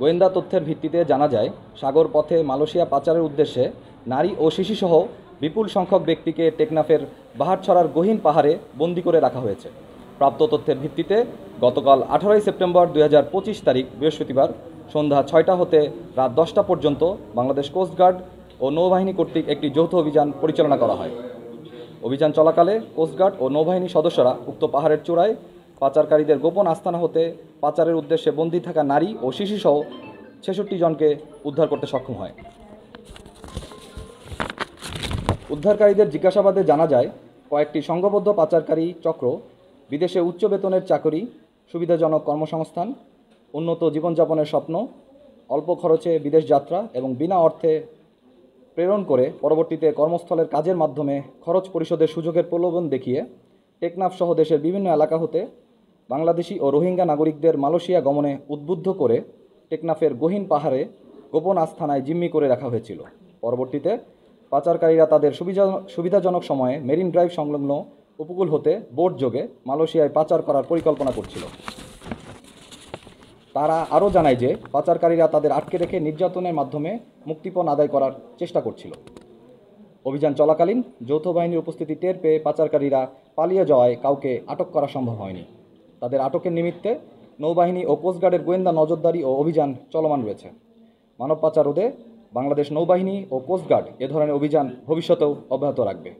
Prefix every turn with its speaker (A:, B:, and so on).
A: গোয়েন্দা তথ্যের ভিত্তিতে জানা যায়, সাগর পথে মালয়েশিয়া পাচারের উদ্দেশ্যে নারী ও শিশুসহ বিপুল সংখ্যক ব্যক্তিকে টেকনাফের বাহারছড়ার গহীন পাহাড়ে বন্দী করে রাখা হয়েছে। প্রাপ্ত তথ্যের ভিত্তিতে গতকাল 18 সেপ্টেম্বর 2025 তারিখ বৃহস্পতিবার সন্ধ্যা 6টা হতে রাত 10টা পর্যন্ত বাংলাদেশ কোস্টগার্ড ও নৌবাহিনী কর্তৃক একটি যৌথ অভিযান পরিচালনা করা হয়। অভিযান চলাকালে কোস্টগার্ড ও নৌবাহিনী সদস্যরা উক্ত পাহাড়ের চূড়ায় পাচারকারীদের গোপন আস্তানা হতে পাচারের উদ্দেশ্যে বন্দী থাকা নারী ও শিশুসহ 66 জনকে উদ্ধার করতে সক্ষম হয়। উদ্ধারকারীদের জিজ্ঞাসাবাদে জানা যায়, কয়েকটি সংঘবদ্ধ পাচারকারী চক্র বিদেশে উচ্চ বেতনের চাকরি, সুবিধাজনক কর্মসংস্থান, উন্নত জীবনযাপনের স্বপ্ন, অল্প খরচে বিদেশ যাত্রা এবং বিনা অর্থে প্রেরণ করে পরবর্তীতে কর্মস্থলের কাজের মাধ্যমে খরচ পরিশোধের সুযোগের প্রলোভন দেখিয়ে টেকনাফ সহ দেশের বিভিন্ন এলাকা হতে বাংলাদেশি ও রোহিঙ্গা নাগরিকদের মালয়েশিয়া গমনে উদ্বুদ্ধ করে টেকনাফের গহীন পাহাড়ে গোপন আস্তানায় জিম্মি করে রাখা হয়েছিল। পরবর্তীতে পাচারকারীরা তাদের সুবিধাজনক সময়ে মেরিন ড্রাইভ সংলগ্ন উপকূল হতে বোট যোগে মালয়েশিয়ায় পাচার করার পরিকল্পনা করছিল। তারা আরও জানায় যে পাচারকারীরা তাদের আটকে রেখে নির্যাতনের মাধ্যমে মুক্তিপণ আদায় করার চেষ্টা করছিল। অভিযান চলাকালীন যৌথ বাহিনীর উপস্থিতি টের পেয়ে পাচারকারীরা পালিয়ে যাওয়ায় কাউকে আটক করা সম্ভব হয়নি। তাদের আটকের নিমিত্তে নৌবাহিনী ও কোস্টগার্ডের গোয়েন্দা নজরদারি ও অভিযান চলমান রয়েছে। মানব পাচার রোধে বাংলাদেশ নৌবাহিনী ও কোস্টগার্ড এ ধরনের অভিযান ভবিষ্যতেও অব্যাহত রাখবে।